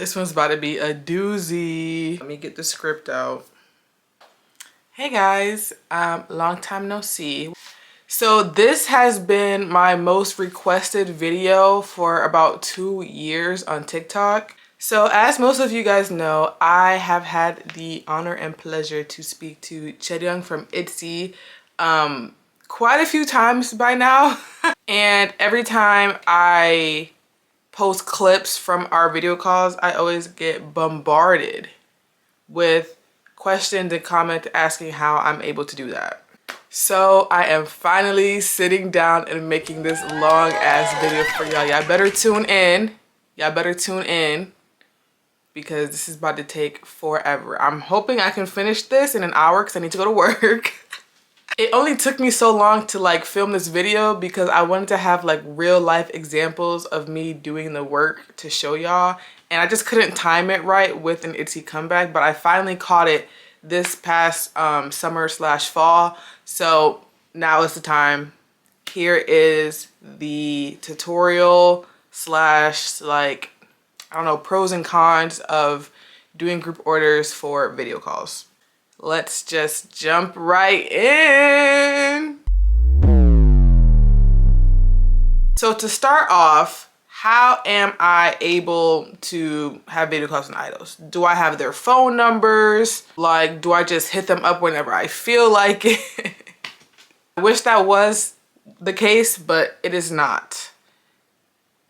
This one's about to be a doozy. Let me get the script out. Hey guys, long time no see. So this has been my most requested video for about 2 years on TikTok. So as most of you guys know, I have had the honor and pleasure to speak to Chaeryung from ITZY quite a few times by now. And every time I post clips from our video calls, I always get bombarded with questions and comments asking how I'm able to do that. So I am finally sitting down and making this long ass video for y'all. Y'all better tune in. Y'all better tune in because this is about to take forever. I'm hoping I can finish this in an hour because I need to go to work. It only took me so long to like film this video because I wanted to have like real life examples of me doing the work to show y'all, and I just couldn't time it right with an ITZY comeback, but I finally caught it this past summer/fall. So now is the time. Here is the tutorial slash like, I don't know, pros and cons of doing group orders for video calls. Let's just jump right in. So to start off, how am I able to have video calls with idols? Do I have their phone numbers? Like, do I just hit them up whenever I feel like it? I wish that was the case, but it is not.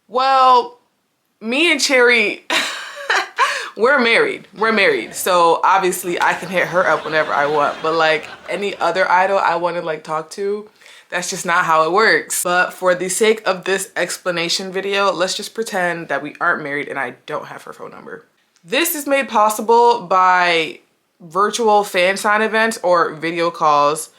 Well, me and Cherry, we're married, so obviously I can hit her up whenever I want, but like any other idol I want to like talk to, that's just not how it works. But for the sake of this explanation video, let's just pretend that we aren't married and I don't have her phone number. This is made possible by virtual fan sign events or video calls,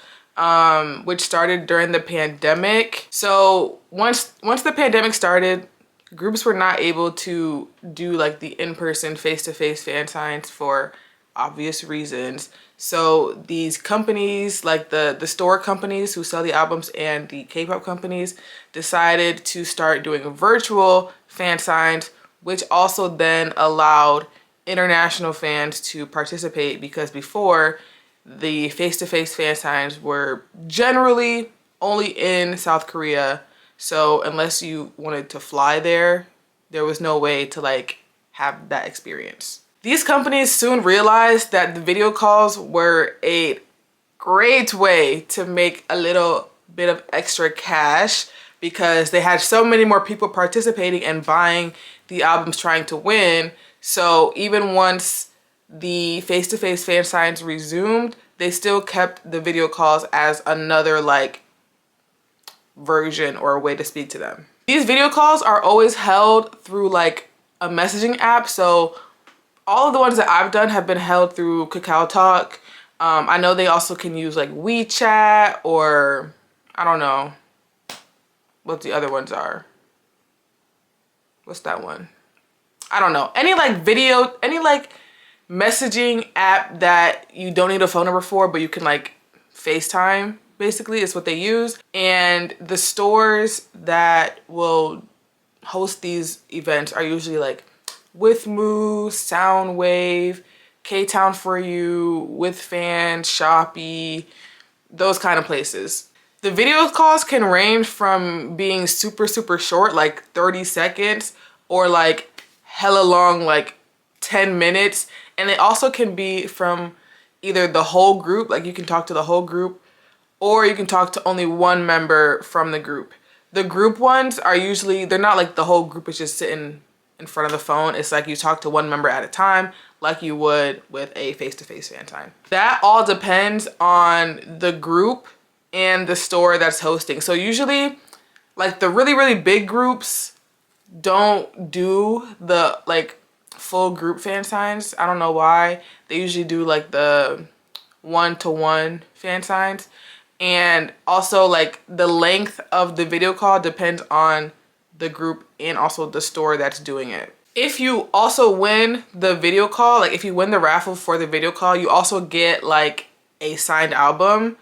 which started during the pandemic. So once the pandemic started, groups were not able to do like the in-person face-to-face fan signs for obvious reasons. So these companies, like the store companies who sell the albums and the K-pop companies, decided to start doing virtual fan signs, which also then allowed international fans to participate, because before the face-to-face fan signs were generally only in South Korea. So unless you wanted to fly there, there was no way to like have that experience. These companies soon realized that the video calls were a great way to make a little bit of extra cash because they had so many more people participating and buying the albums trying to win. So even once the face-to-face fan signs resumed, they still kept the video calls as another like version or a way to speak to them. These video calls are always held through like a messaging app. So all of the ones that I've done have been held through Kakao Talk. I know they also can use like WeChat, or I don't know what the other ones are. What's that one? I don't know. Any like video, any like messaging app that you don't need a phone number for, but you can like FaceTime, basically, is what they use. And the stores that will host these events are usually like Withmoo, Soundwave, K-Town For You, WithFan, Shopee, those kind of places. The video calls can range from being super short, like 30 seconds, or like hella long, like 10 minutes. And they also can be from either the whole group, like you can talk to the whole group, or you can talk to only one member from the group. The group ones are usually, they're not like the whole group is just sitting in front of the phone. It's like you talk to one member at a time, like you would with a face-to-face fan sign. That all depends on the group and the store that's hosting. So usually like the really big groups don't do the like full group fan signs. I don't know why. They usually do like the one-to-one fan signs. And also like the length of the video call depends on the group and also the store that's doing it. If you also win the video call, like if you win the raffle for the video call, you also get like a signed album,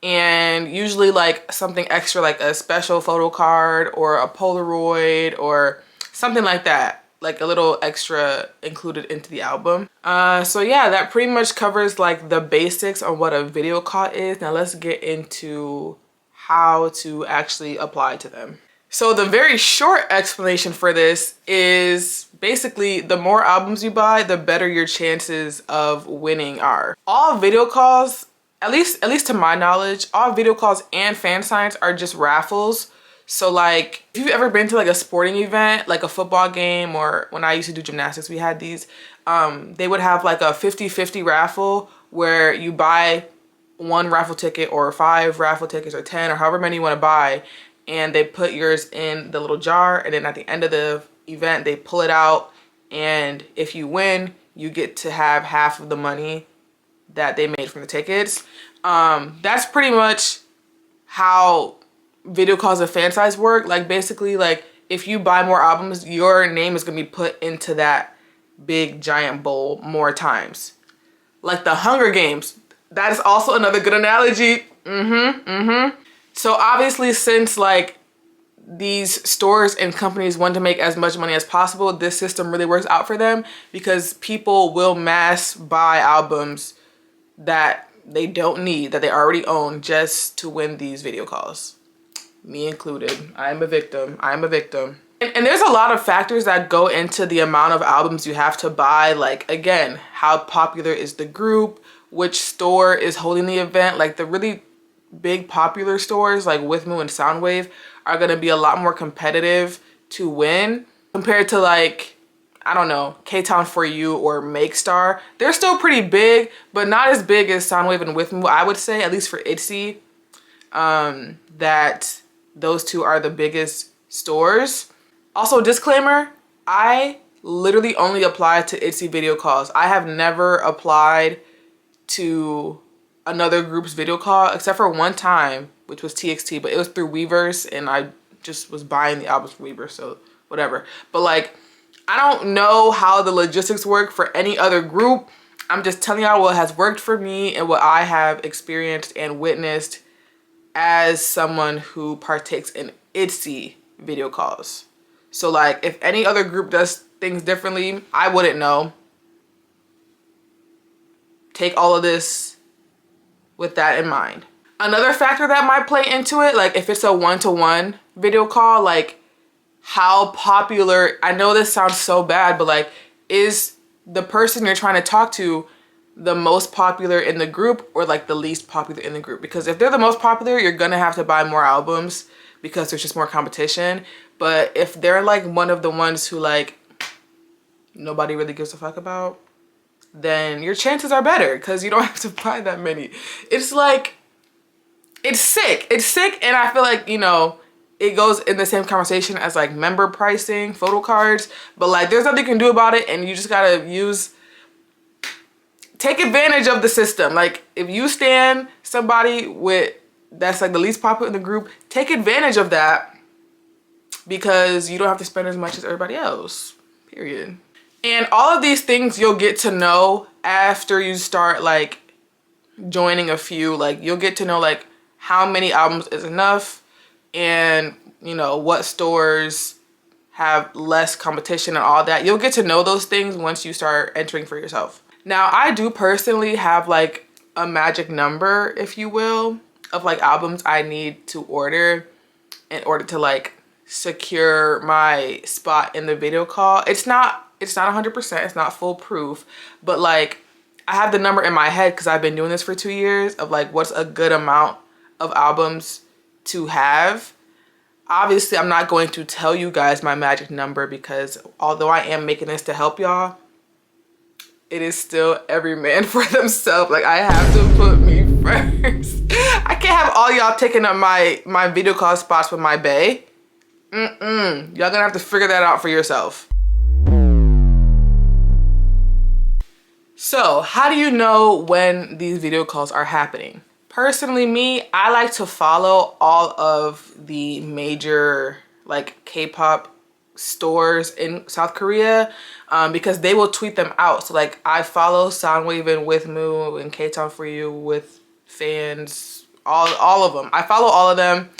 and usually like something extra like a special photo card or a Polaroid or something like that. like a little extra included into the album. So yeah, that pretty much covers like the basics on what a video call is. Now let's get into how to actually apply to them. So the very short explanation for this is basically the more albums you buy, the better your chances of winning are. All video calls, at least to my knowledge, all video calls and fan signs are just raffles. So like if you've ever been to like a sporting event, like a football game, or when I used to do gymnastics, we had these, they would have like a 50-50 raffle where you buy one raffle ticket or 5 raffle tickets or 10 or however many you want to buy, and they put yours in the little jar, and then at the end of the event they pull it out, and if you win you get to have half of the money that they made from the tickets. That's pretty much how video calls and fan size work. Like basically, like if you buy more albums, your name is gonna be put into that big giant bowl more times. Like the Hunger Games, that is also another good analogy. So obviously, since like these stores and companies want to make as much money as possible, this system really works out for them, because people will mass buy albums that they don't need, that they already own, just to win these video calls. Me included. I am a victim. I am a victim. And there's a lot of factors that go into the amount of albums you have to buy. Like, again, how popular is the group, which store is holding the event. Like the really big popular stores like Withmu and Soundwave are gonna be a lot more competitive to win compared to like, I don't know, K-Town For You or Make Star. They're still pretty big, but not as big as Soundwave and Withmu, I would say, at least for ITZY, that those two are the biggest stores. Also, disclaimer, I literally only apply to ITZY video calls. I have never applied to another group's video call except for one time, which was TXT, but it was through Weverse, and I just was buying the albums from Weverse, so whatever. But like, I don't know how the logistics work for any other group. I'm just telling y'all what has worked for me and what I have experienced and witnessed as someone who partakes in ITZY video calls. So like, if any other group does things differently, I wouldn't know. Take all of this with that in mind. Another factor that might play into it, like if it's a one-to-one video call, like how popular, I know this sounds so bad, but like, is the person you're trying to talk to the most popular in the group or like the least popular in the group? Because if they're the most popular, you're gonna have to buy more albums because there's just more competition. But if they're like one of the ones who like nobody really gives a fuck about, then your chances are better because you don't have to buy that many. It's like, it's sick. It's sick, and I feel like, you know, it goes in the same conversation as like member pricing, photo cards, but like there's nothing you can do about it, and you just gotta take advantage of the system. Like if you stand somebody that's like the least popular in the group, take advantage of that because you don't have to spend as much as everybody else, period. And all of these things you'll get to know after you start like joining a few. Like you'll get to know like how many albums is enough, and you know what stores have less competition and all that. You'll get to know those things once you start entering for yourself. Now I do personally have like a magic number, if you will, of like albums I need to order in order to like secure my spot in the video call. It's not 100%, it's not foolproof, but like I have the number in my head because I've been doing this for 2 years of like what's a good amount of albums to have. Obviously, I'm not going to tell you guys my magic number because although I am making this to help y'all, it is still every man for themselves. Like I have to put me first. I can't have all y'all taking up my video call spots with my bae. Y'all gonna have to figure that out for yourself. So how do you know when these video calls are happening? Personally, me, I like to follow all of the major like K-pop stores in South Korea because they will tweet them out. So like I follow Soundwave and Withmu and K-Town For You with fans, all of them. I follow all of them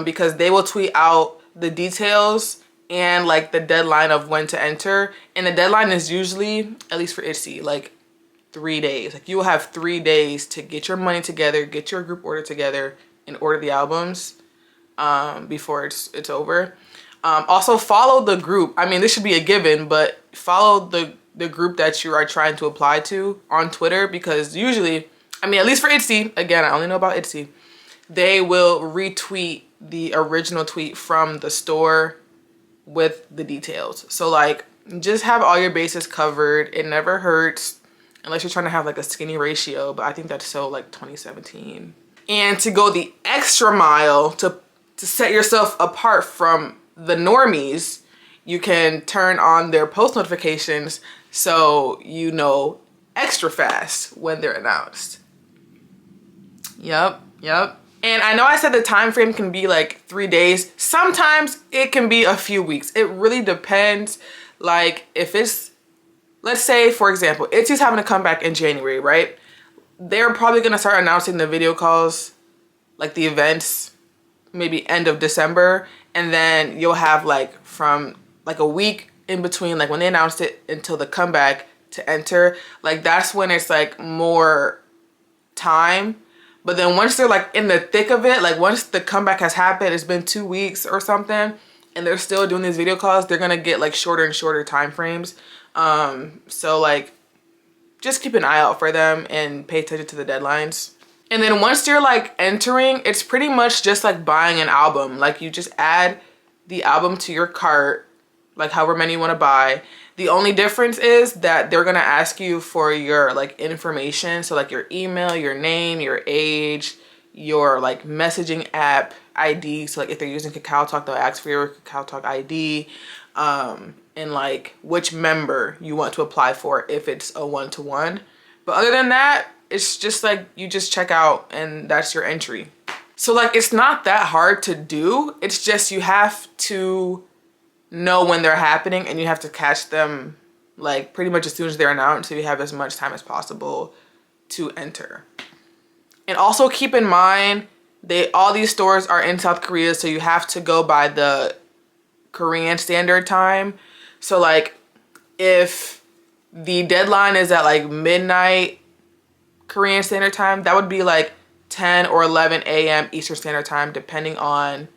because they will tweet out the details and like the deadline of when to enter. And the deadline is usually, at least for Etsy, like 3 days. Like you will have 3 days to get your money together, get your group order together, and order the albums before it's over. Also follow the group. I mean, this should be a given, but follow the group that you are trying to apply to on Twitter, because usually, I mean, at least for Etsy, again, I only know about Etsy, they will retweet the original tweet from the store with the details. So like, just have all your bases covered. It never hurts unless you're trying to have like a skinny ratio, but I think that's so like 2017. And to go the extra mile to set yourself apart from the normies, you can turn on their post notifications so you know extra fast when they're announced. Yep. And I know I said the time frame can be like 3 days. Sometimes it can be a few weeks. It really depends. Like if it's, let's say for example, Itzy's having to come back in January, right? They're probably gonna start announcing the video calls, like the events, maybe end of December. And then you'll have like from like a week in between, like when they announced it until the comeback to enter. Like that's when it's like more time. But then once they're like in the thick of it, like once the comeback has happened, it's been 2 weeks or something, and they're still doing these video calls, they're gonna get like shorter and shorter time frames. So like just keep an eye out for them and pay attention to the deadlines. And then once you're like entering, it's pretty much just like buying an album. Like you just add the album to your cart, like however many you want to buy. The only difference is that they're gonna ask you for your like information. So like your email, your name, your age, your like messaging app ID. So like if they're using Kakao Talk, they'll ask for your Kakao Talk ID. And like which member you want to apply for if it's a one-to-one. But other than that, it's just like you just check out and that's your entry. So like it's not that hard to do. It's just you have to know when they're happening and you have to catch them like pretty much as soon as they're announced, so you have as much time as possible to enter. And also keep in mind, all these stores are in South Korea, so you have to go by the Korean Standard Time. So like if the deadline is at like midnight Korean Standard Time, that would be like 10 or 11 a.m. Eastern Standard Time, depending on,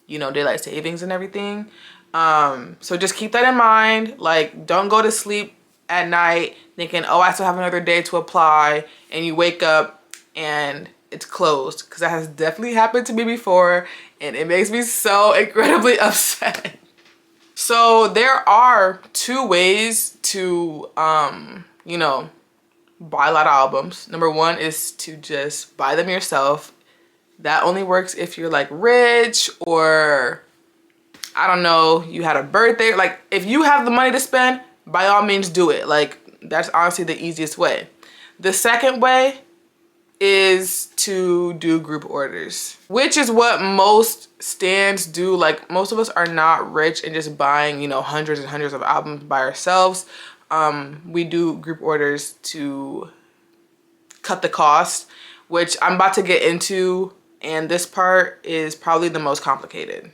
you know, daylight savings and everything. So just keep that in mind. Like, don't go to sleep at night thinking, oh, I still have another day to apply, and you wake up and it's closed, because that has definitely happened to me before, and it makes me so incredibly upset. So there are 2 ways to, you know, buy a lot of albums. Number 1 is to just buy them yourself. That only works if you're like rich, or I don't know, you had a birthday. Like if you have the money to spend, by all means do it. Like that's honestly the easiest way. The second way is to do group orders, which is what most stands do. Like most of us are not rich and just buying, you know, hundreds and hundreds of albums by ourselves. We do group orders to cut the cost, which I'm about to get into, and this part is probably the most complicated.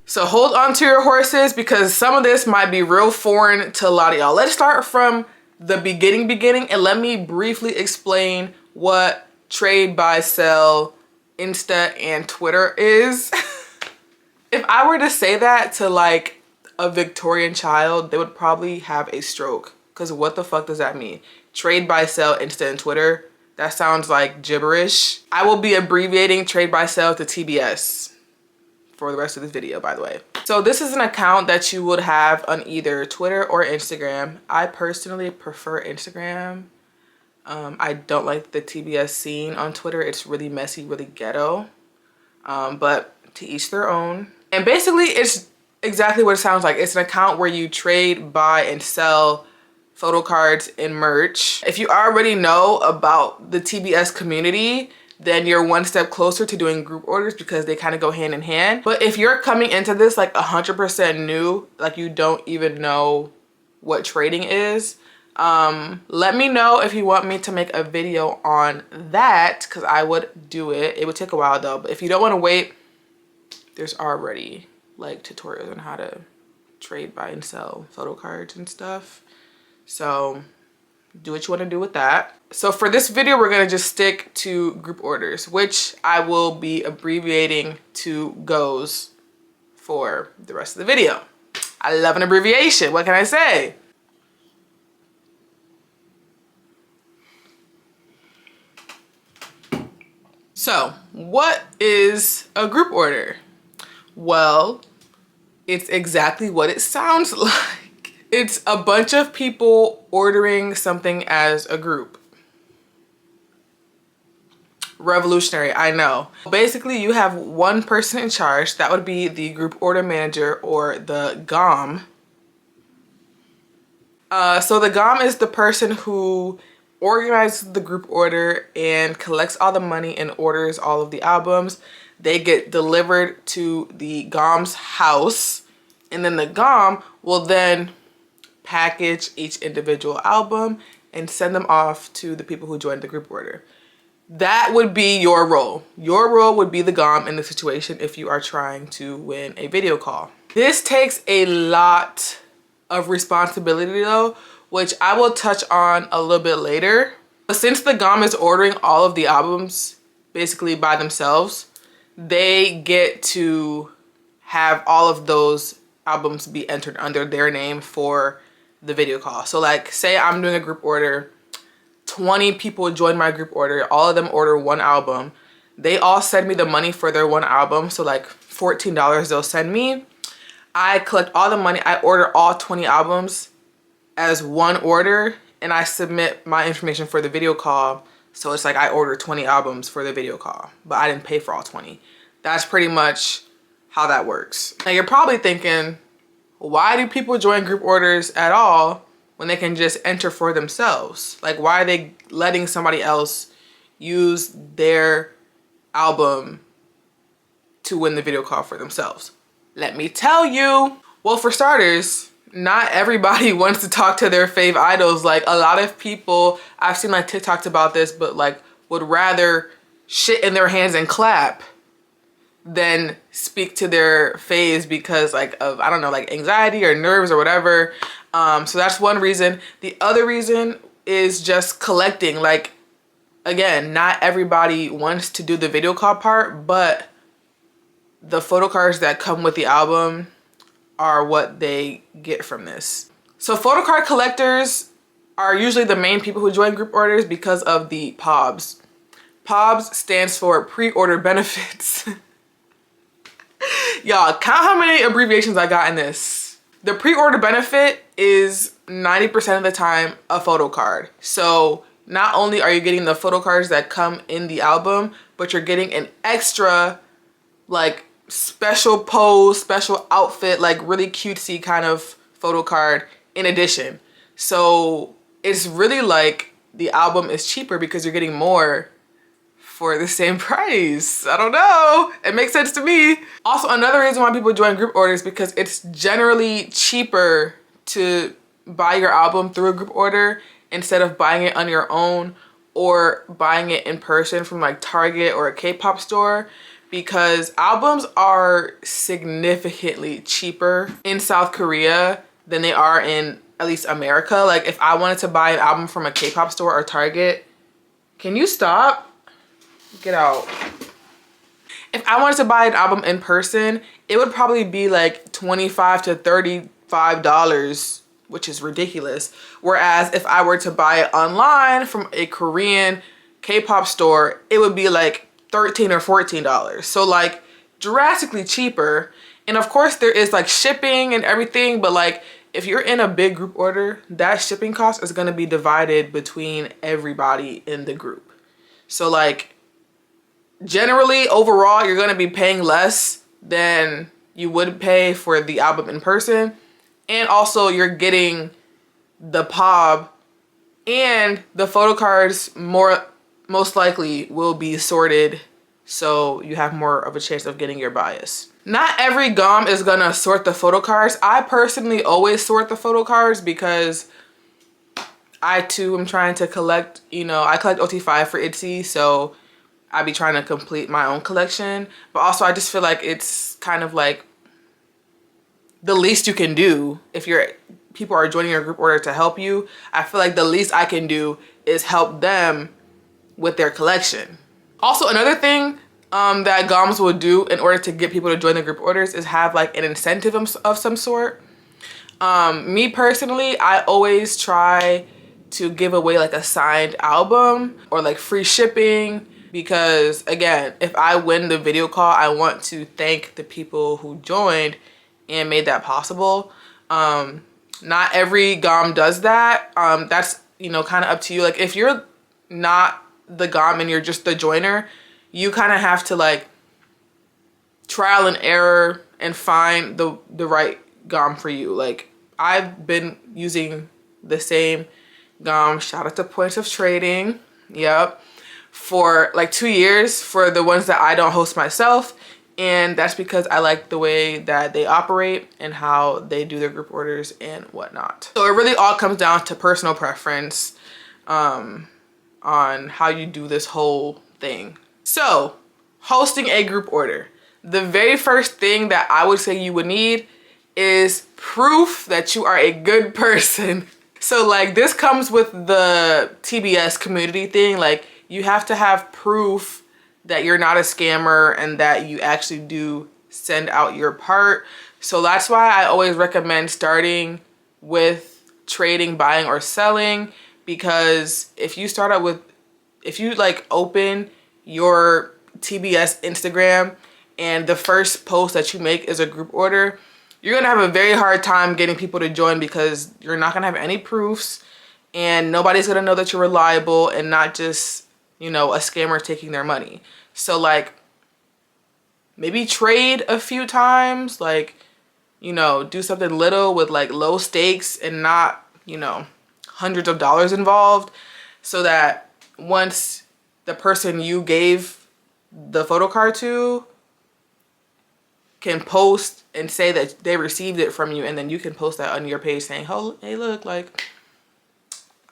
So hold on to your horses, because some of this might be real foreign to a lot of y'all. Let's start from the beginning, and let me briefly explain what trade, buy, sell, Insta, and Twitter is. If I were to say that to like a Victorian child, they would probably have a stroke, because what the fuck does that mean? Trade, buy, sell, Insta, and Twitter? That sounds like gibberish. I will be abbreviating trade, buy, sell to TBS for the rest of this video, by the way. So this is an account that you would have on either Twitter or Instagram. I personally prefer Instagram. I don't like the TBS scene on Twitter. It's really messy, really ghetto. But to each their own. And basically it's exactly what it sounds like. It's an account where you trade, buy, and sell photo cards and merch. If you already know about the TBS community, then you're one step closer to doing group orders, because they kind of go hand in hand. But if you're coming into this like 100% new, like you don't even know what trading is, let me know if you want me to make a video on that, because I would do it. It would take a while though, but if you don't want to wait, there's already like tutorials on how to trade, buy, and sell photo cards and stuff. So do what you want to do with that. So for this video, we're going to just stick to group orders, which I will be abbreviating to goes for the rest of the video. I love an abbreviation. What can I say? So what is a group order? Well, it's exactly what it sounds like. It's a bunch of people ordering something as a group. Revolutionary, I know. Basically, you have one person in charge. That would be the group order manager or the GOM. So the GOM is the person who organizes the group order and collects all the money and orders all of the albums. They get delivered to the GOM's house, and then the GOM will then package each individual album and send them off to the people who joined the group order. That would be your role. Your role would be the GOM in the situation if you are trying to win a video call. This takes a lot of responsibility though, which I will touch on a little bit later. But since the GOM is ordering all of the albums basically by themselves, they get to have all of those albums be entered under their name for the video call. So like, say I'm doing a group order, 20 people join my group order, all of them order one album. They all send me the money for their one album. So like $14 they'll send me. I collect all the money. I order all 20 albums as one order, and I submit my information for the video call. So it's like I ordered 20 albums for the video call, but I didn't pay for all 20. That's pretty much how that works. Now you're probably thinking, why do people join group orders at all when they can just enter for themselves? Like, why are they letting somebody else use their album to win the video call for themselves? Let me tell you. Well, for starters, not everybody wants to talk to their fave idols. Like, a lot of people, I've seen like TikToks about this, but like would rather shit in their hands and clap than speak to their faves because like of, I don't know, like anxiety or nerves or whatever. So that's one reason. The other reason is just collecting. Like, again, not everybody wants to do the video call part, but the photo cards that come with the album are what they get from this. So photo card collectors are usually the main people who join group orders because of the FAVS. FAVS stands for pre-order benefits. Y'all, count how many abbreviations I got in this. The pre-order benefit is 90% of the time a photo card. So not only are you getting the photo cards that come in the album, but you're getting an extra like special pose, special outfit, like really cutesy kind of photo card in addition. So it's really like the album is cheaper because you're getting more for the same price. I don't know. It makes sense to me. Also, another reason why people join group orders because it's generally cheaper to buy your album through a group order instead of buying it on your own or buying it in person from like Target or a Kpop store, because albums are significantly cheaper in South Korea than they are in at least America. Like, if I wanted to buy an album from a Kpop store or Target, can you stop? Get out. If I wanted to buy an album in person, it would probably be like $25 to $35, which is ridiculous. Whereas if I were to buy it online from a Korean K-pop store, it would be like $13 or $14. So like drastically cheaper. And of course there is like shipping and everything, but like if you're in a big group order, that shipping cost is gonna be divided between everybody in the group. So like generally overall, you're gonna be paying less than you would pay for the album in person. And also you're getting the POB and the photo cards most likely will be sorted, so you have more of a chance of getting your bias. Not every GOM is gonna sort the photo cards. I personally always sort the photo cards because I too am trying to collect, you know, I collect OT5 for ITZY, so I be trying to complete my own collection. But also I just feel like it's kind of like the least you can do if people are joining your group order to help you. I feel like the least I can do is help them with their collection. Also, another thing that GOMs will do in order to get people to join the group orders is have like an incentive of some sort. Me personally, I always try to give away like a signed album or like free shipping, because again, if I win the video call, I want to thank the people who joined and made that possible. Not every GOM does that. That's, you know, kind of up to you. Like if you're not the GOM and you're just the joiner, you kind of have to like trial and error and find the right GOM for you. Like I've been using the same GOM, shout out to Points of Trading, yep, for like 2 years for the ones that I don't host myself. And that's because I like the way that they operate and how they do their group orders and whatnot. So it really all comes down to personal preference on how you do this whole thing. So hosting a group order. The very first thing that I would say you would need is proof that you are a good person. So like this comes with the TBS community thing. Like you have to have proof that you're not a scammer and that you actually do send out your part. So that's why I always recommend starting with trading, buying, or selling, because if you start out with, if you like open your TBS Instagram and the first post that you make is a group order, you're gonna have a very hard time getting people to join because you're not gonna have any proofs and nobody's gonna know that you're reliable and not just, you know, a scammer taking their money. So like maybe trade a few times, like, you know, do something little with like low stakes and not, you know, hundreds of dollars involved, so that once the person you gave the photo card to can post and say that they received it from you, and then you can post that on your page saying, oh, hey, look, like,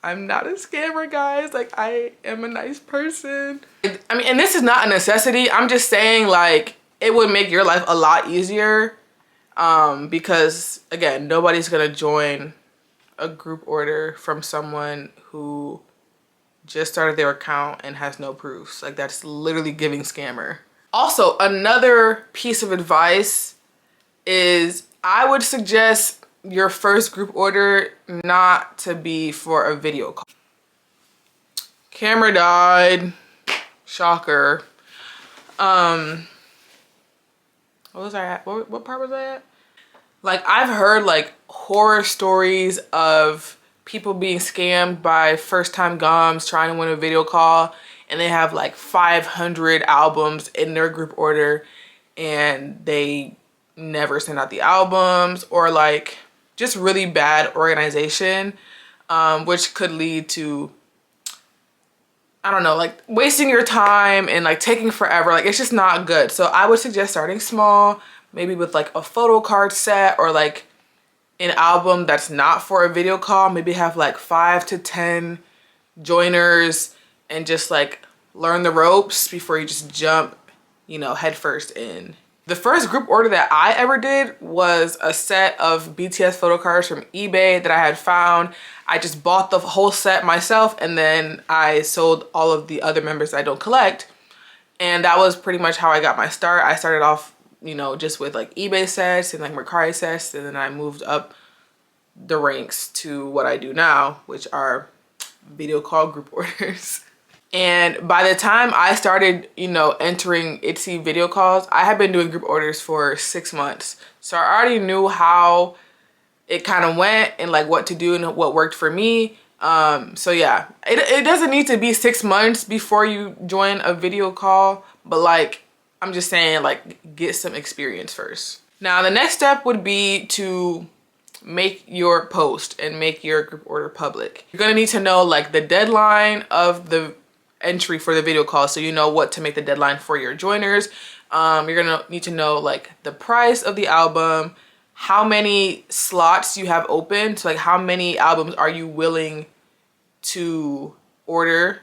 I'm not a scammer, guys. Like, I am a nice person. I mean, and this is not a necessity. I'm just saying, like, it would make your life a lot easier because, again, nobody's gonna join a group order from someone who just started their account and has no proofs. Like, that's literally giving scammer. Also, another piece of advice is I would suggest your first group order not to be for a video call. Camera died. Shocker. What was I at? What part was I at? Like, I've heard like horror stories of people being scammed by first-time GOMs trying to win a video call, and they have like 500 albums in their group order and they never send out the albums, or like just really bad organization, which could lead to, I don't know, like wasting your time and like taking forever. Like, it's just not good. So I would suggest starting small, maybe with like a photo card set or like an album that's not for a video call. Maybe have like 5 to 10 joiners and just like learn the ropes before you just jump, you know, headfirst in. The first group order that I ever did was a set of BTS photo cards from eBay that I had found. I just bought the whole set myself, and then I sold all of the other members that I don't collect. And that was pretty much how I got my start. I started off, you know, just with like eBay sets and like Mercari sets, and then I moved up the ranks to what I do now, which are video call group orders. And by the time I started, you know, entering Etsy video calls, I had been doing group orders for 6 months. So I already knew how it kind of went and like what to do and what worked for me. So yeah, it doesn't need to be 6 months before you join a video call, but like, I'm just saying, like, get some experience first. Now, the next step would be to make your post and make your group order public. You're gonna need to know like the deadline of the entry for the video call, so you know what to make the deadline for your joiners. You're gonna need to know like the price of the album, how many slots you have open, so like how many albums are you willing to order,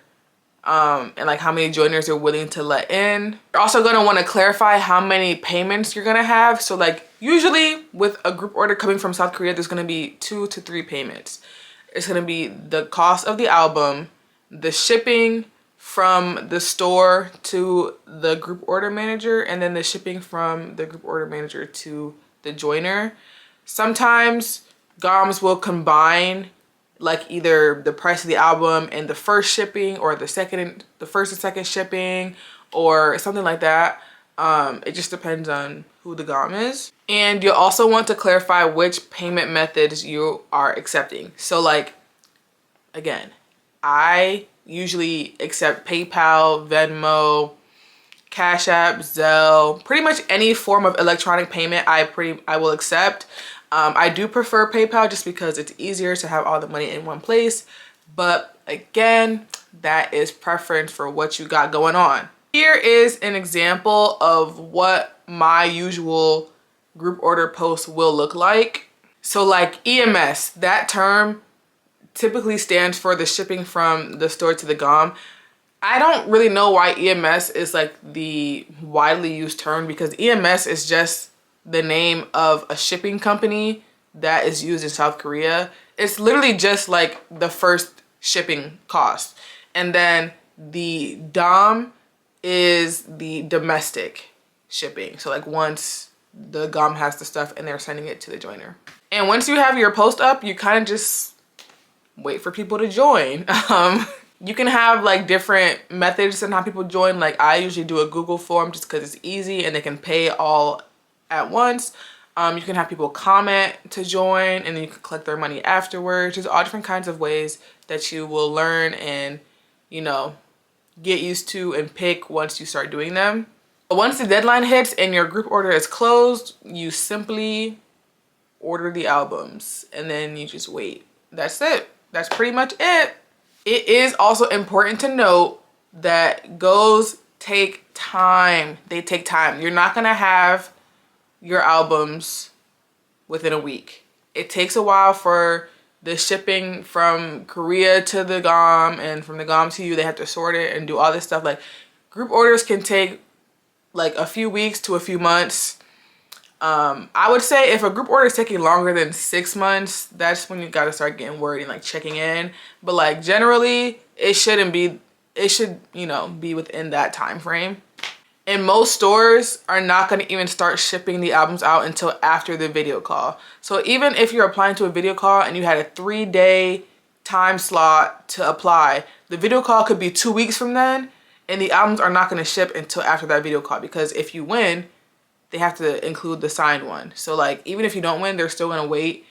and like how many joiners you're willing to let in. You're also gonna wanna clarify how many payments you're gonna have. So like usually with a group order coming from South Korea, there's gonna be 2 to 3 payments. It's gonna be the cost of the album, the shipping from the store to the group order manager, and then the shipping from the group order manager to the joiner. Sometimes GOMs will combine like either the price of the album and the first shipping, or the first and second shipping, or something like that. It just depends on who the GOM is. And you'll also want to clarify which payment methods you are accepting. So like, again, I usually accept PayPal, Venmo, Cash App, Zelle, pretty much any form of electronic payment I will accept. I do prefer PayPal just because it's easier to have all the money in one place. But again, that is preference for what you got going on. Here is an example of what my usual group order post will look like. So like EMS, that term typically stands for the shipping from the store to the GOM. I don't really know why EMS is like the widely used term, because EMS is just the name of a shipping company that is used in South Korea. It's literally just like the first shipping cost. And then the DOM is the domestic shipping. So like once the GOM has the stuff and they're sending it to the joiner. And once you have your post up, you kind of just wait for people to join. You can have like different methods and how people join. Like I usually do a Google form just because it's easy and they can pay all at once. You can have people comment to join, and then you can collect their money afterwards. There's all different kinds of ways that you will learn and, you know, get used to and pick once you start doing them. But once the deadline hits and your group order is closed, you simply order the albums and then you just wait. That's it. That's pretty much it. It is also important to note that goes take time. They take time. You're not gonna have your albums within a week. It takes a while for the shipping from Korea to the GOM and from the GOM to you. They have to sort it and do all this stuff. Like group orders can take like a few weeks to a few months. I would say if a group order is taking longer than 6 months, that's when you gotta start getting worried and like checking in. But like generally, it should, you know, be within that time frame. And most stores are not gonna even start shipping the albums out until after the video call. So even if you're applying to a video call and you had a 3-day time slot to apply, the video call could be 2 weeks from then, and the albums are not gonna ship until after that video call, because if you win, they have to include the signed one. So like, even if you don't win, they're still gonna wait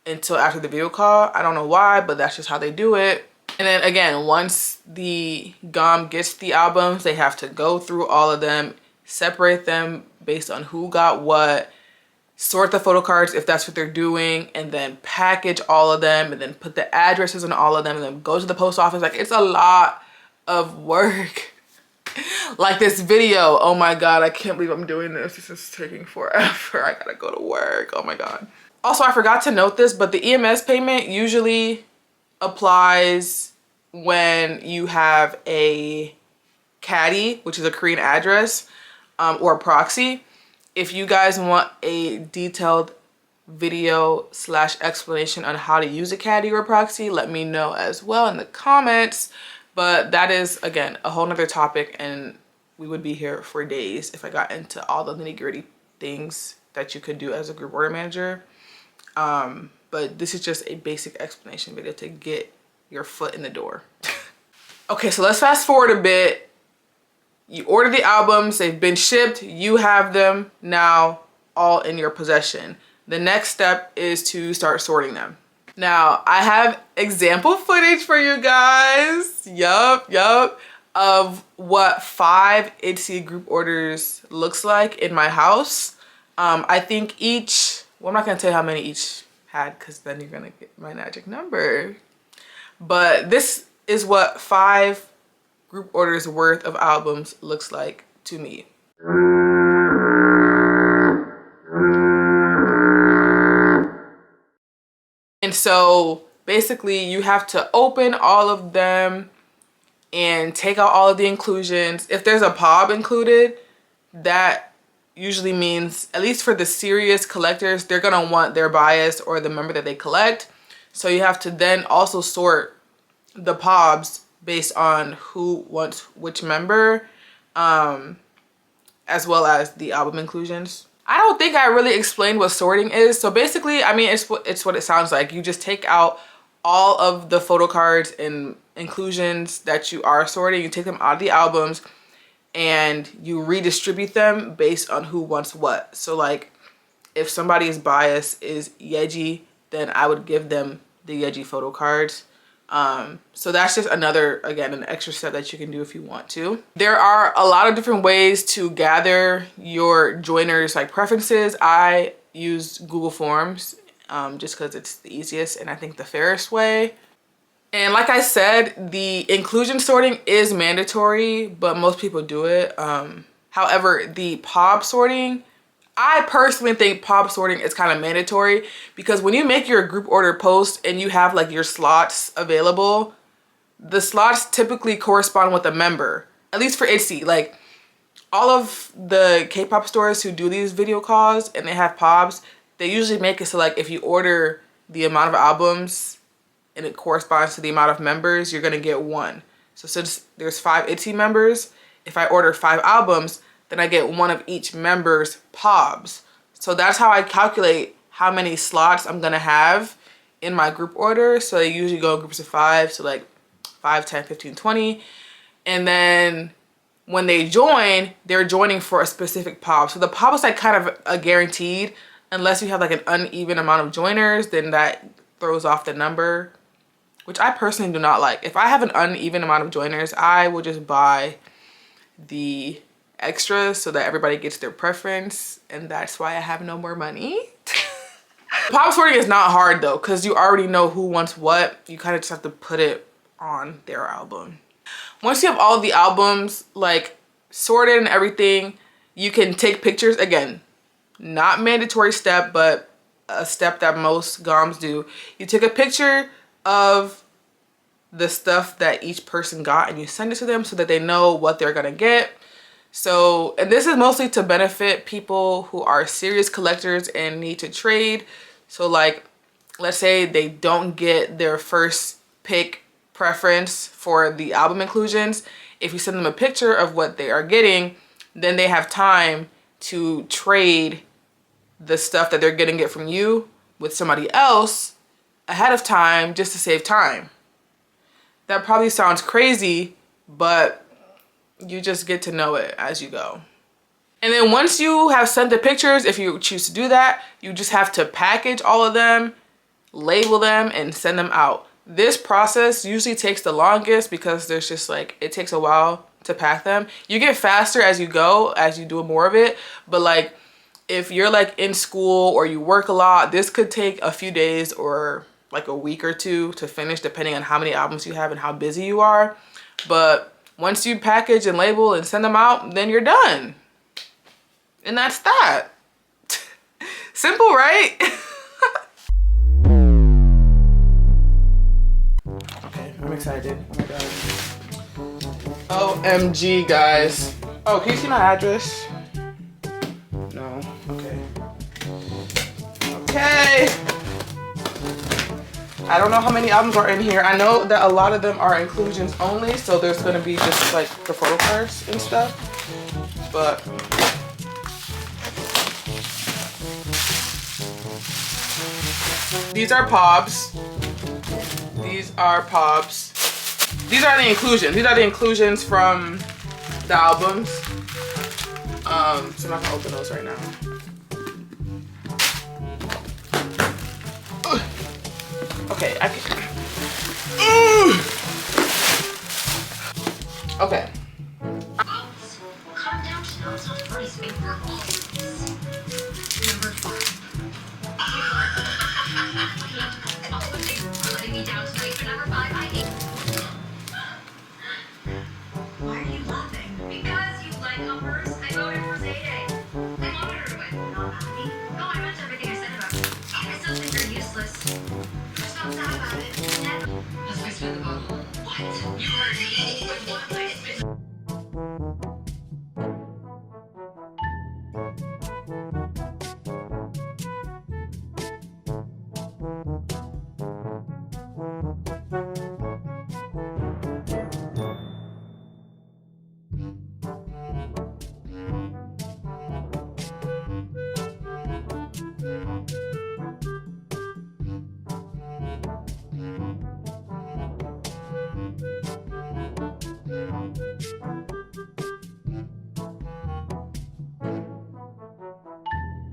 until after the video call. I don't know why, but that's just how they do it. And then again, once the GOM gets the albums, they have to go through all of them, separate them based on who got what, sort the photo cards if that's what they're doing, and then package all of them, and then put the addresses on all of them, and then go to the post office. Like, it's a lot of work. Like this video, oh my god, I can't believe I'm doing this. This is taking forever. I gotta go to work. Oh my god. Also, I forgot to note this, but the EMS payment usually applies when you have a caddy, which is a Korean address, or a proxy. If you guys want a detailed video / explanation on how to use a caddy or a proxy, let me know as well in the comments. But that is, again, a whole nother topic, and we would be here for days if I got into all the nitty-gritty things that you could do as a group order manager. But this is just a basic explanation video to get your foot in the door. Okay, so let's fast forward a bit. You order the albums, they've been shipped, you have them now all in your possession. The next step is to start sorting them. Now, I have example footage for you guys, yup, of what 5 ITZY group orders looks like in my house. I think each, well, I'm not gonna tell you how many each had, because then you're gonna get my magic number. But this is what 5 group orders worth of albums looks like to me. And so basically you have to open all of them, and take out all of the inclusions. If there's a POB included, that usually means, at least for the serious collectors, they're gonna want their bias or the member that they collect. So you have to then also sort the POBs based on who wants which member, as well as the album inclusions. I don't think I really explained what sorting is. So basically, I mean, it's what it sounds like. You just take out all of the photo cards and inclusions that you are sorting. You take them out of the albums and you redistribute them based on who wants what. So like, if somebody's bias is Yeji, then I would give them the Yeji photo cards. So that's just another, again, an extra step that you can do if you want to. There are a lot of different ways to gather your joiners like preferences. I use Google Forms just because it's the easiest and I think the fairest way. And like I said, the inclusion sorting is mandatory, but most people do it. However, the POB sorting, I personally think POB sorting is kind of mandatory, because when you make your group order post and you have like your slots available, the slots typically correspond with a member, at least for ITZY. Like all of the K-pop stores who do these video calls and they have POBs, they usually make it so like if you order the amount of albums and it corresponds to the amount of members, you're gonna get one. So since there's 5 ITZY members, if I order 5 albums, then I get one of each member's POBs. So that's how I calculate how many slots I'm gonna have in my group order. So they usually go in groups of 5, so like 5, 10, 15, 20. And then when they join, they're joining for a specific POB. So the POB is like kind of a guaranteed, unless you have like an uneven amount of joiners, then that throws off the number, which I personally do not like. If I have an uneven amount of joiners, I will just buy the extras so that everybody gets their preference, and that's why I have no more money. POB sorting is not hard though, because you already know who wants what. You kind of just have to put it on their album. Once you have all of the albums like sorted and everything, you can take pictures. Again, not mandatory step, but a step that most GOMs do. You take a picture of the stuff that each person got and you send it to them so that they know what they're gonna get. So, and this is mostly to benefit people who are serious collectors and need to trade. So like, let's say they don't get their first pick preference for the album inclusions. If you send them a picture of what they are getting, then they have time to trade the stuff that they're gonna get from you with somebody else ahead of time, just to save time. That probably sounds crazy, but you just get to know it as you go. And then once you have sent the pictures, if you choose to do that, you just have to package all of them, label them, and send them out. This process usually takes the longest because there's just like, it takes a while to pack them. You get faster as you go, as you do more of it. But like, if you're like in school or you work a lot, this could take a few days or like a week or two to finish, depending on how many albums you have and how busy you are. But once you package and label and send them out, then you're done. And that's that. Simple, right? Okay, I'm excited. Oh my God. OMG, guys. Oh, can you see my address? No, okay. Okay. I don't know how many albums are in here. I know that a lot of them are inclusions only, so there's gonna be just like the photo cards and stuff. But these are POBs. These are POBs. These are the inclusions. These are the inclusions from the albums. So I'm not gonna open those right now. Okay, I can. Okay. Why are you laughing? Because you like numbers. I voted for Zayday. I wanted her to win. Not about me. No, I meant everything I said about you. I still think you're useless. Just not sad about it. Let's fix the vote. What? You heard me.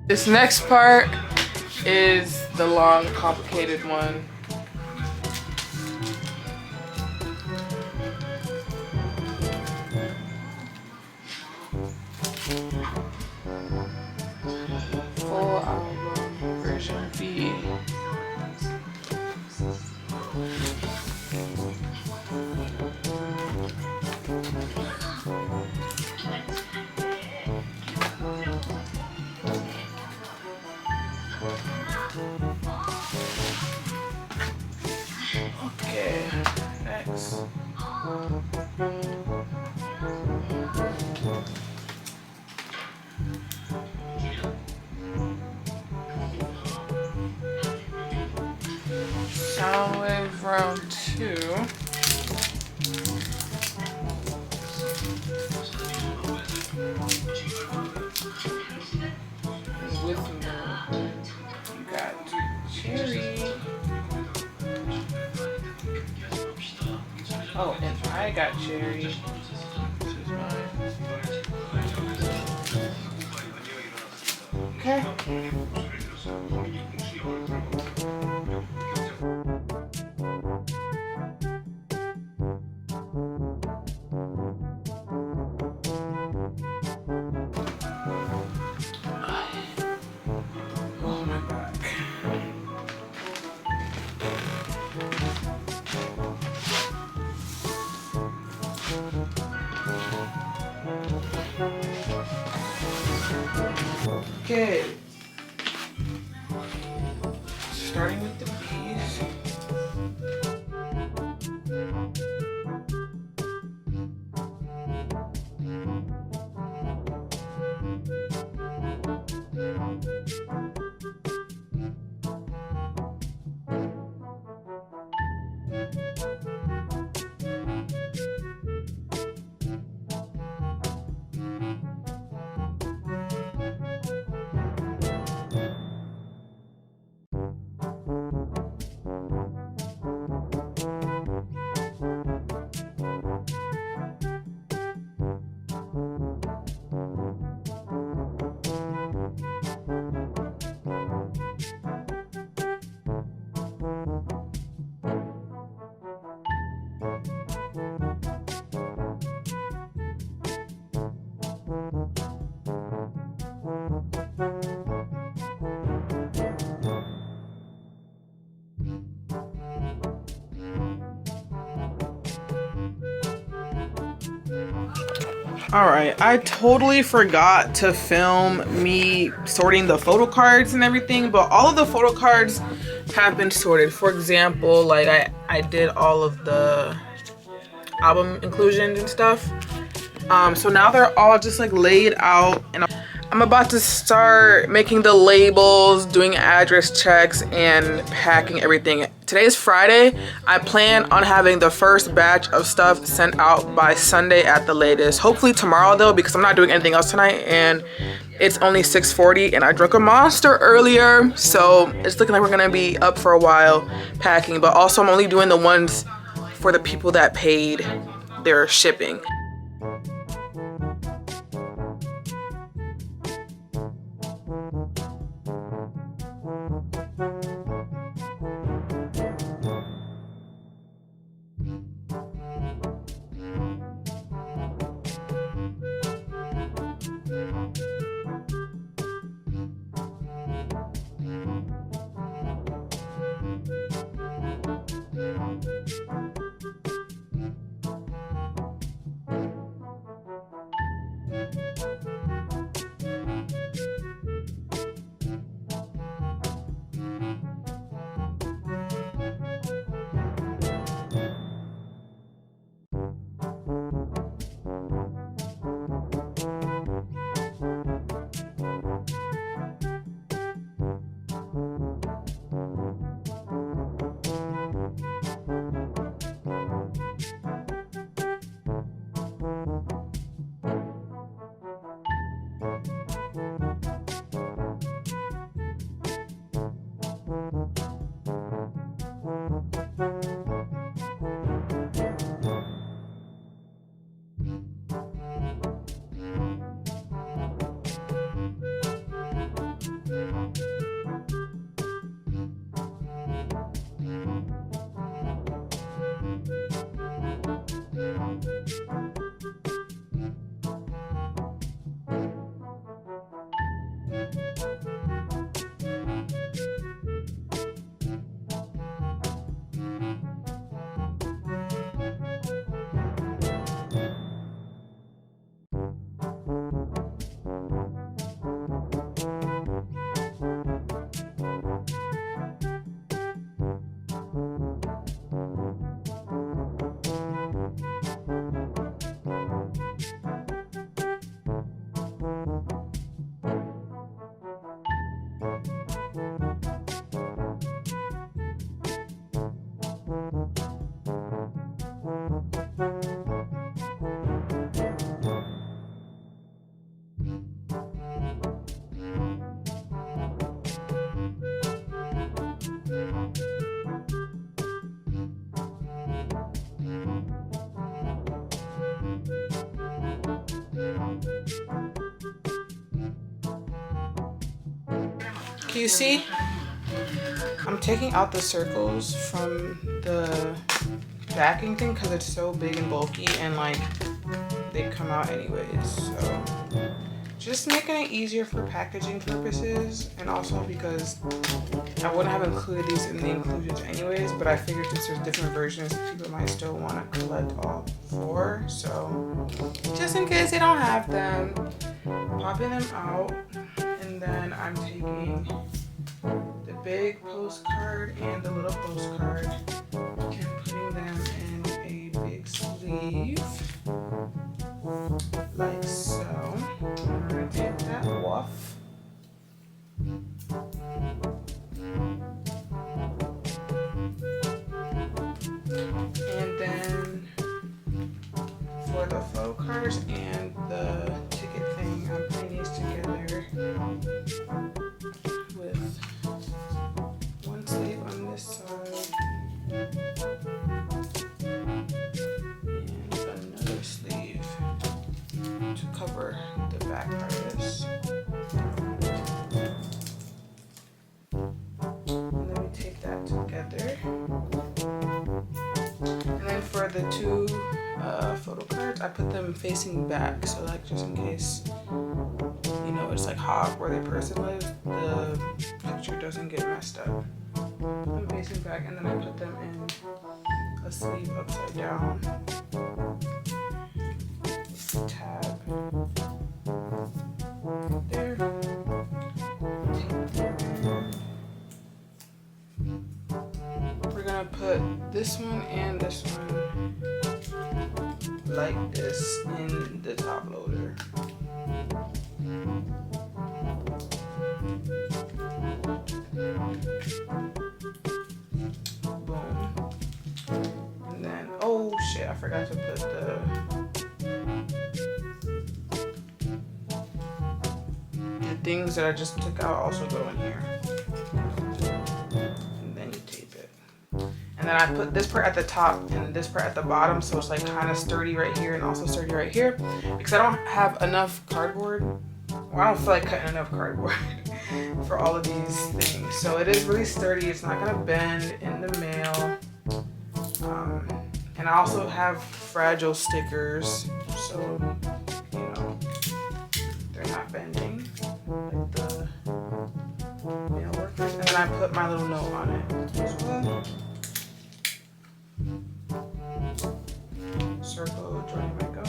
This next part is the long, complicated one. Full album version B. Okay, next. Soundwave round 2. With me, you got Cherry. Oh, and I got Cherry. This is mine. Okay. Oh my back. Okay. Starting with the B's. Alright, I totally forgot to film me sorting the photo cards and everything, but all of the photo cards have been sorted. For example, like I did all of the album inclusions and stuff. So now they're all just like laid out, and I'm about to start making the labels, doing address checks, and packing everything. Today is Friday. I plan on having the first batch of stuff sent out by Sunday at the latest. Hopefully tomorrow though, because I'm not doing anything else tonight, and it's only 6:40 and I drank a Monster earlier. So it's looking like we're gonna be up for a while packing, but also I'm only doing the ones for the people that paid their shipping. you see, I'm taking out the circles from the backing thing because it's so big and bulky, and like they come out anyways. So just making it easier for packaging purposes, and also because I wouldn't have included these in the inclusions anyways, but I figured since there's different versions, people might still want to collect all 4. So just in case they don't have them, popping them out, and then I'm taking the big postcard and the little postcard and putting them in a big sleeve like so. I'm gonna take that off. And then for the faux cards and the ticket thing, I'm putting these together with one sleeve on this side and another sleeve to cover the back part of this. And then we tape that together. And then for the 2 photo cards, I put them facing back, so like just in case, you know, it's like hot where the person lives, the picture doesn't get messed up. Put them facing back, and then I put them in a sleeve upside down. Tab there. We're gonna put this one and this one like this in the top loader. Boom. And then, oh shit, I forgot to put the things that I just took out also go in here. And then you tape it. And then I put this part at the top and this part at the bottom, so it's like kind of sturdy right here and also sturdy right here, because I don't have enough cardboard. Well, I don't feel like cutting enough cardboard for all of these things. So it is really sturdy. It's not gonna bend in the mail. And I also have fragile stickers, so you know they're not bending like the mail workers. And then I put my little note on it as well. Circle, join my go.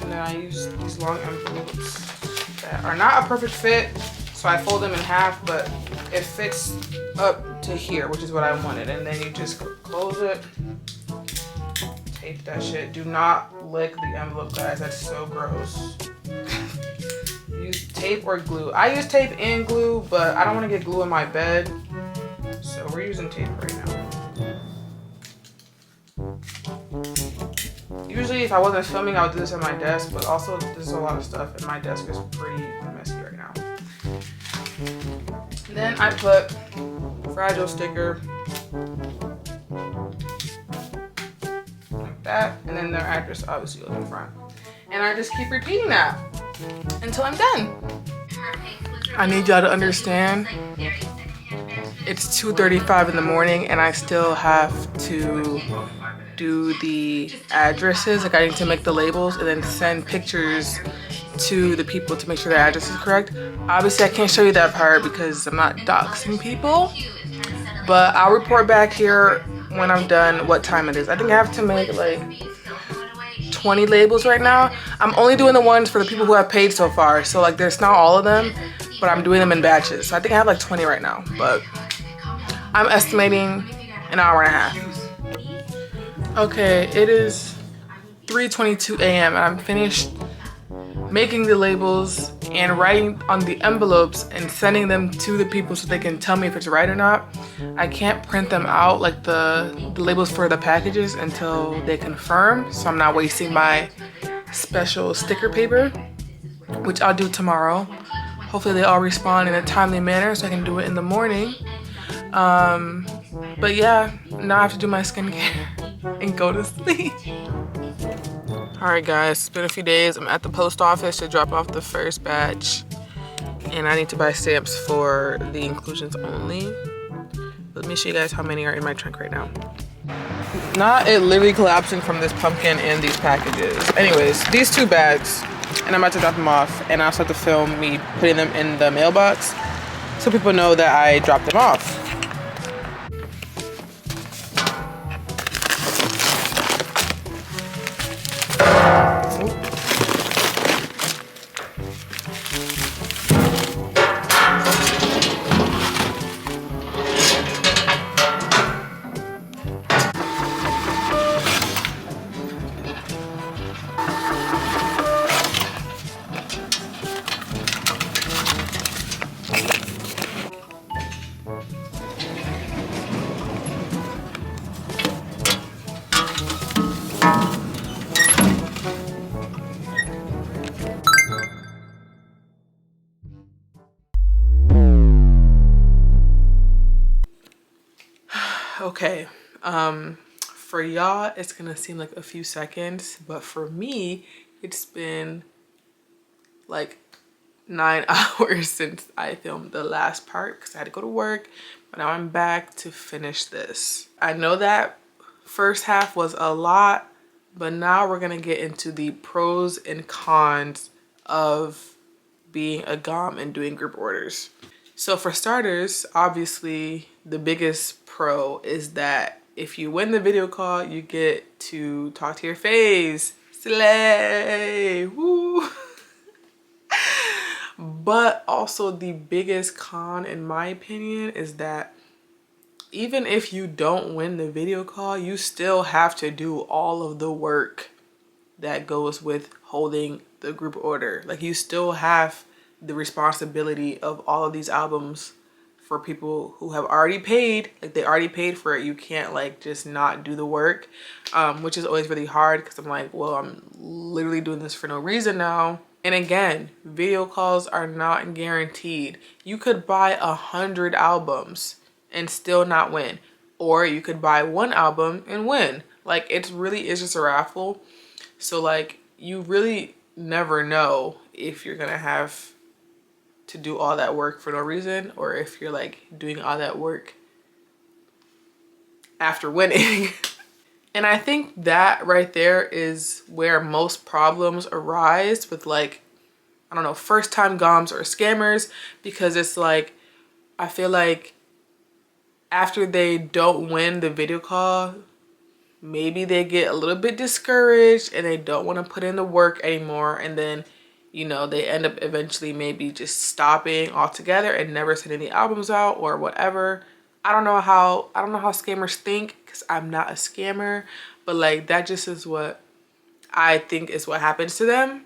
And then I use these long envelopes that are not a perfect fit, so I fold them in half, but it fits up to here, which is what I wanted. And then you just close it, tape that shit. Do not lick the envelope, guys. That's so gross. Use tape or glue. I use tape and glue, but I don't want to get glue in my bed, so we're using tape right now. Usually if I wasn't filming, I would do this at my desk, but also there's a lot of stuff and my desk is pretty messy right now. And then I put fragile sticker like that, and then their address obviously goes in front. And I just keep repeating that until I'm done. I need y'all to understand, it's 2:35 in the morning and I still have to do the addresses. Like I need to make the labels and then send pictures to the people to make sure the address is correct. Obviously I can't show you that part because I'm not doxing people, but I'll report back here when I'm done what time it is. I think I have to make like 20 labels right now. I'm only doing the ones for the people who have paid so far, so like there's not all of them, but I'm doing them in batches. So I think I have like 20 right now, but I'm estimating an hour and a half. Okay, it is 3:22 a.m. and I'm finished making the labels and writing on the envelopes and sending them to the people so they can tell me if it's right or not. I can't print them out, like the labels for the packages, until they confirm, so I'm not wasting my special sticker paper, which I'll do tomorrow. Hopefully they all respond in a timely manner so I can do it in the morning. But yeah, now I have to do my skincare and go to sleep. All right guys, it's been a few days. I'm at the post office to drop off the first batch And I need to buy stamps for the inclusions only. Let me show you guys how many are in my trunk right now. Not it literally collapsing from this pumpkin and these packages. Anyways, these 2 bags, and I'm about to drop them off, and I also have to film me putting them in the mailbox so people know that I dropped them off. Okay, for y'all, it's gonna seem like a few seconds, but for me, it's been like 9 hours since I filmed the last part because I had to go to work, but now I'm back to finish this. I know that first half was a lot, but now we're gonna get into the pros and cons of being a GOM and doing group orders. So for starters, obviously the biggest pro is that if you win the video call, you get to talk to your faves. Slay! Woo! But also the biggest con, in my opinion, is that even if you don't win the video call, you still have to do all of the work that goes with holding the group order. Like, you still have the responsibility of all of these albums for people who have already paid. Like, they already paid for it. You can't like just not do the work, which is always really hard because I'm like, well, I'm literally doing this for no reason now. And again, video calls are not guaranteed. You could buy 100 albums and still not win, or you could buy 1 album and win. Like, it really is just a raffle. So like, you really never know if you're gonna have to do all that work for no reason, or if you're like doing all that work after winning. And I think that right there is where most problems arise with, like, I don't know, first time GOMs or scammers, because it's like, I feel like after they don't win the video call, maybe they get a little bit discouraged and they don't want to put in the work anymore, and then, you know, they end up eventually maybe just stopping altogether and never sending the albums out or whatever. I don't know how scammers think, because I'm not a scammer, but like, that just is what I think is what happens to them.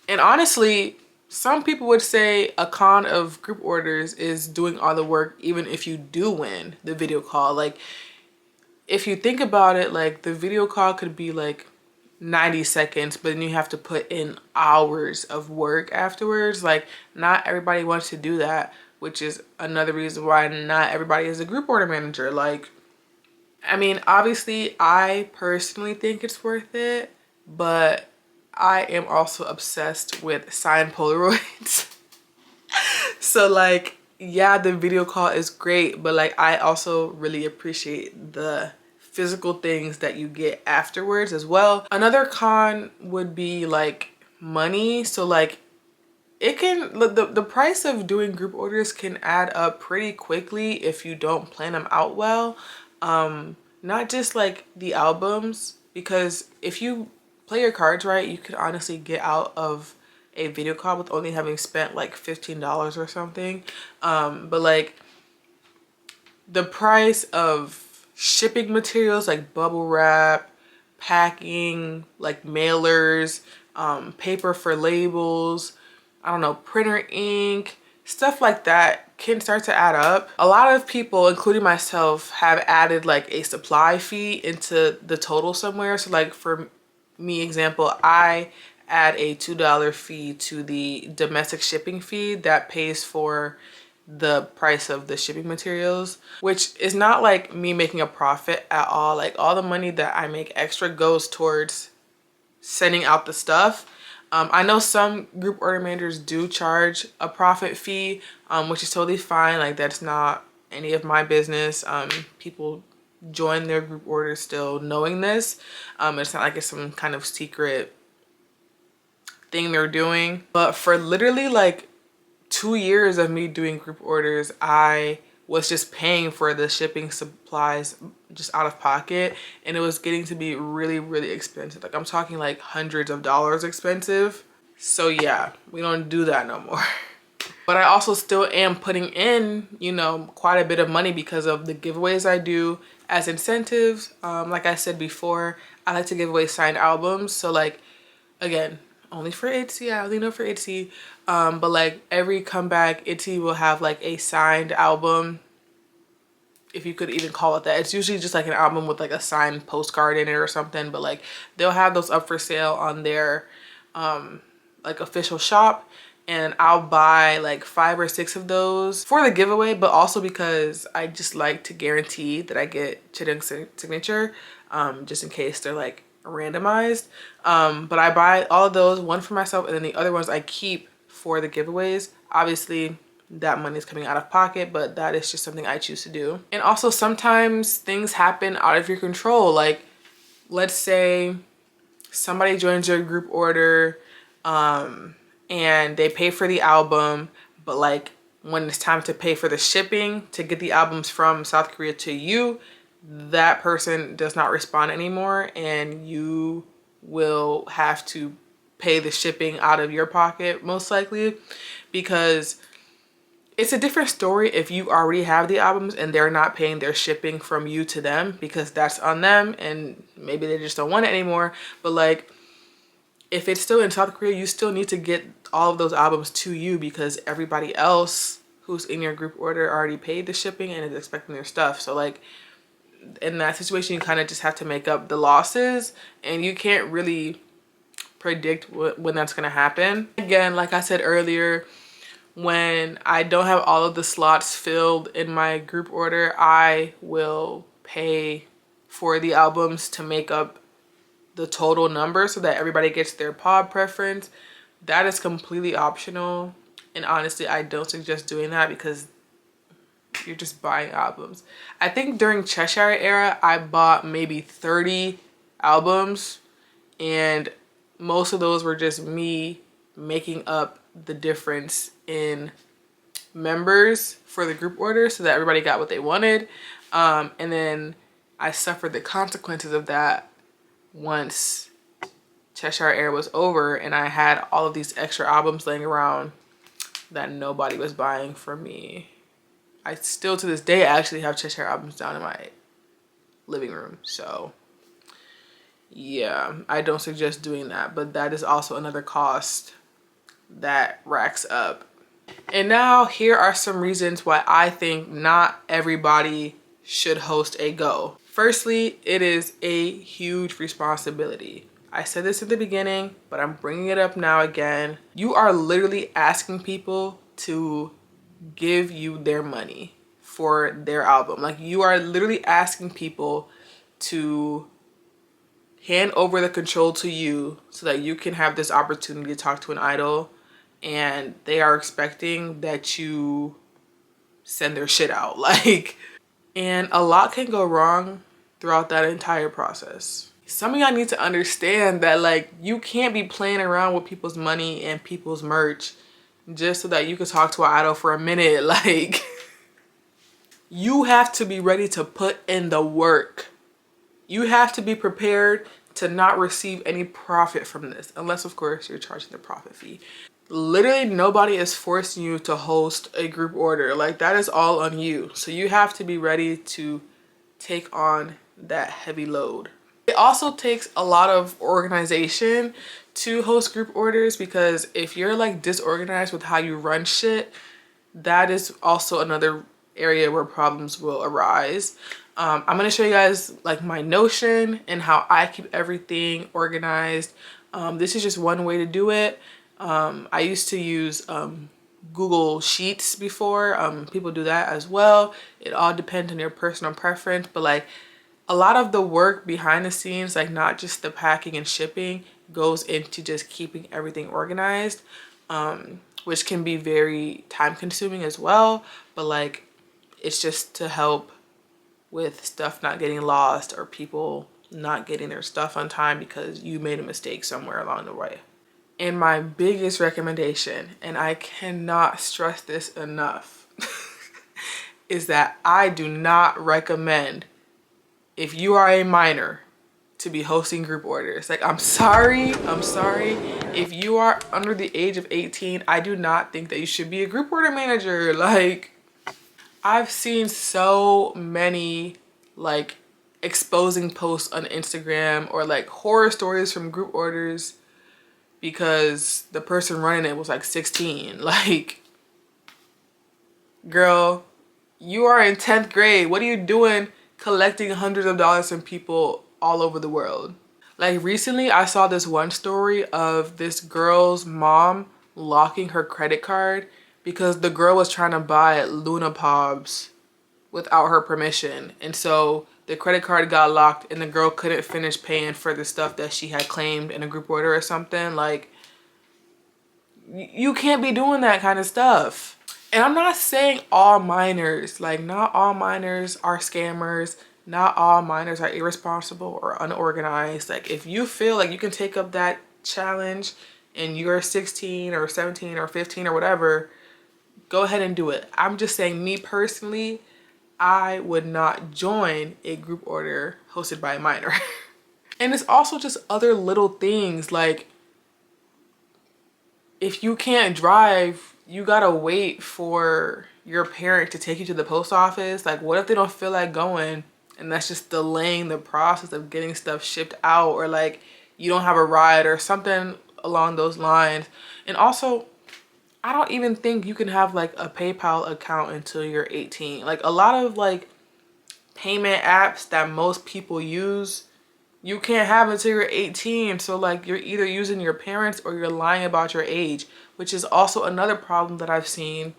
And honestly, some people would say a con of group orders is doing all the work even if you do win the video call. Like, if you think about it, like, the video call could be like 90 seconds, but then you have to put in hours of work afterwards. Like, not everybody wants to do that, which is another reason why not everybody is a group order manager. Like, I mean, obviously I personally think it's worth it, but I am also obsessed with signed Polaroids. So like, yeah, the video call is great, but like, I also really appreciate the physical things that you get afterwards as well. Another con would be like money. So like, it can, the price of doing group orders can add up pretty quickly if you don't plan them out well. Not just like the albums, because if you play your cards right, you could honestly get out of a video call with only having spent like $15 or something. But like, the price of shipping materials like bubble wrap, packing, like mailers, paper for labels, I don't know, printer ink, stuff like that can start to add up. A lot of people, including myself, have added like a supply fee into the total somewhere. So like, for me, example, I add a $2 fee to the domestic shipping fee that pays for the price of the shipping materials, which is not like me making a profit at all. Like, all the money that I make extra goes towards sending out the stuff. I know some group order managers do charge a profit fee, which is totally fine. Like that's not any of my business. People join their group orders still knowing this. It's not like it's some kind of secret thing they're doing. But for literally like 2 years of me doing group orders, I was just paying for the shipping supplies just out of pocket, and it was getting to be really, really expensive. Like I'm talking like hundreds of dollars expensive. So yeah, we don't do that no more. But I also still am putting in, you know, quite a bit of money because of the giveaways I do as incentives. Like I said before, I like to give away signed albums. So like, again, only for Etsy. I only know for Etsy. But like every comeback, Etsy will have like a signed album, if you could even call it that. It's usually just like an album with like a signed postcard in it or something. But like they'll have those up for sale on their like official shop, and I'll buy like 5 or 6 of those for the giveaway, but also because I just like to guarantee that I get Chidung's signature, just in case they're like randomized. But I buy all of those, one for myself, and then the other ones I keep for the giveaways. Obviously that money is coming out of pocket, but that is just something I choose to do. And also sometimes things happen out of your control. Like let's say somebody joins your group order, and they pay for the album, but like when it's time to pay for the shipping to get the albums from South Korea to you, that person does not respond anymore, and you will have to pay the shipping out of your pocket most likely, because it's a different story if you already have the albums and they're not paying their shipping from you to them, because that's on them and maybe they just don't want it anymore. But like if it's still in South Korea, you still need to get all of those albums to you, because everybody else who's in your group order already paid the shipping and is expecting their stuff. So like in that situation, you kind of just have to make up the losses, and you can't really predict when that's going to happen. Again, like I said earlier, when I don't have all of the slots filled in my group order, I will pay for the albums to make up the total number so that everybody gets their pod preference. That is completely optional, and honestly I don't suggest doing that because you're just buying albums. I think during Cheshire era I bought maybe 30 albums, and most of those were just me making up the difference in members for the group order so that everybody got what they wanted, and then I suffered the consequences of that once Cheshire Era was over and I had all of these extra albums laying around that nobody was buying for me. I still to this day actually have Cheshire albums down in my living room. So yeah, I don't suggest doing that, but that is also another cost that racks up. And now here are some reasons why I think not everybody should host a go. Firstly, it is a huge responsibility. I said this at the beginning, but I'm bringing it up now again. You are literally asking people to give you their money for their album. Like you are literally asking people to hand over the control to you so that you can have this opportunity to talk to an idol, and they are expecting that you send their shit out. Like, and a lot can go wrong throughout that entire process. Some of y'all need to understand that like you can't be playing around with people's money and people's merch just so that you can talk to an idol for a minute. Like you have to be ready to put in the work. You have to be prepared to not receive any profit from this, unless of course you're charging the profit fee. Literally nobody is forcing you to host a group order. Like that is all on you. So you have to be ready to take on that heavy load. It also takes a lot of organization to host group orders, because if you're like disorganized with how you run shit, that is also another area where problems will arise. I'm gonna show you guys like my Notion and how I keep everything organized. This is just one way to do it. I used to use Google Sheets before. People do that as well. It all depends on your personal preference, but like a lot of the work behind the scenes, like not just the packing and shipping, goes into just keeping everything organized, which can be very time consuming as well. But like, it's just to help with stuff not getting lost or people not getting their stuff on time because you made a mistake somewhere along the way. And my biggest recommendation, and I cannot stress this enough, is that I do not recommend, if you are a minor, to be hosting group orders. Like, I'm sorry. If you are under the age of 18, I do not think that you should be a group order manager. Like, I've seen so many like exposing posts on Instagram or like horror stories from group orders because the person running it was like 16. Like, girl, you are in 10th grade. What are you doing collecting hundreds of dollars from people all over the world? Like, recently I saw this one story of this girl's mom locking her credit card because the girl was trying to buy Luna Pobs without her permission. And so the credit card got locked and the girl couldn't finish paying for the stuff that she had claimed in a group order or something. Like, you can't be doing that kind of stuff. And I'm not saying all minors, like, not all minors are scammers. Not all minors are irresponsible or unorganized. Like, if you feel like you can take up that challenge and you're 16 or 17 or 15 or whatever, go ahead and do it. I'm just saying, me personally, I would not join a group order hosted by a minor. And it's also just other little things, like, if you can't drive, you gotta wait for your parent to take you to the post office. Like, what if they don't feel like going and that's just delaying the process of getting stuff shipped out, or like you don't have a ride or something along those lines. And also, I don't even think you can have like a PayPal account until you're 18. Like, a lot of like payment apps that most people use, you can't have until you're 18. So like, you're either using your parents or you're lying about your age, which is also another problem that I've seen,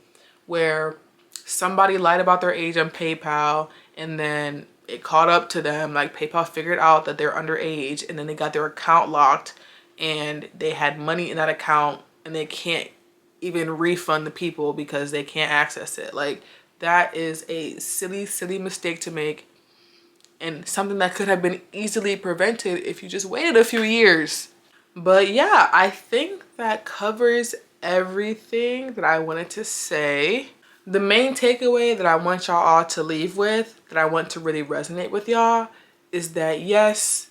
where somebody lied about their age on PayPal and then it caught up to them. Like, PayPal figured out that they're underage and then they got their account locked and they had money in that account and they can't even refund the people because they can't access it. Like, that is a silly mistake to make, and something that could have been easily prevented if you just waited a few years. But yeah, I think that covers everything that I wanted to say. The main takeaway that I want y'all all to leave with, that I want to really resonate with y'all, is that yes,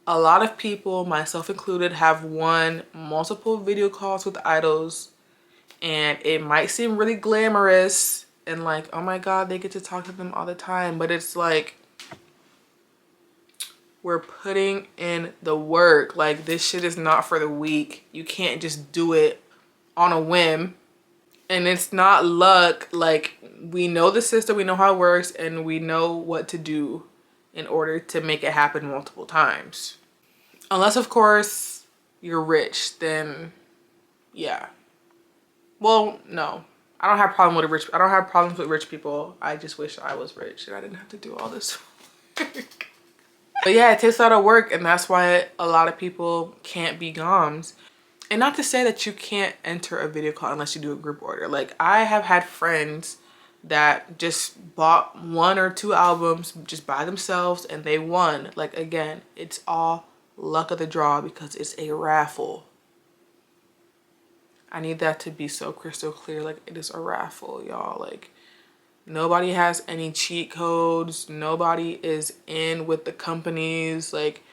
a lot of people, myself included, have won multiple video calls with idols, and it might seem really glamorous and like, oh my god, they get to talk to them all the time. But it's like, we're putting in the work. Like, this shit is not for the weak. You can't just do it on a whim. And it's not luck. Like, we know the system, we know how it works, and we know what to do in order to make it happen multiple times. Unless, of course, you're rich, then yeah. Well, no. I don't have problems with rich people. I just wish I was rich and I didn't have to do all this work. But yeah, it takes a lot of work, and that's why a lot of people can't be goms. And not to say that you can't enter a video call unless you do a group order. Like, I have had friends that just bought 1 or 2 albums just by themselves and they won. Like, again, it's all luck of the draw because it's a raffle. I need that to be so crystal clear. Like, it is a raffle, y'all. Like, nobody has any cheat codes. Nobody is in with the companies. Like,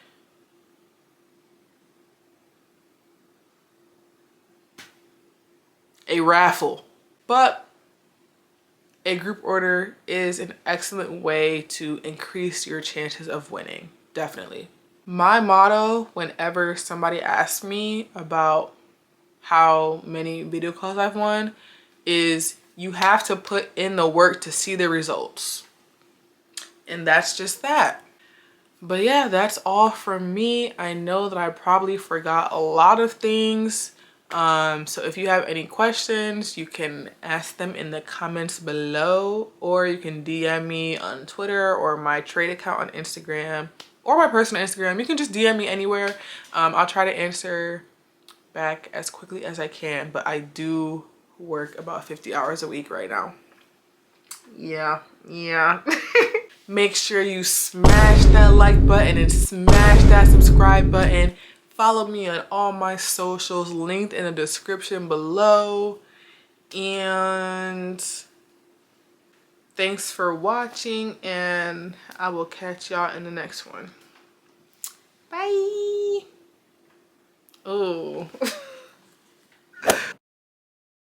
a raffle. But a group order is an excellent way to increase your chances of winning. Definitely. My motto whenever somebody asks me about how many video calls I've won is, you have to put in the work to see the results. And that's just that. But yeah, that's all from me. I know that I probably forgot a lot of things. So if you have any questions, you can ask them in the comments below, or you can DM me on Twitter or my trade account on Instagram, or my personal Instagram. You can just DM me anywhere. I'll try to answer back as quickly as I can, but I do work about 50 hours a week right now. Yeah. Make sure you smash that like button and smash that subscribe button. Follow me on all my socials linked in the description below. And thanks for watching, and I will catch y'all in the next one. Bye. Oh.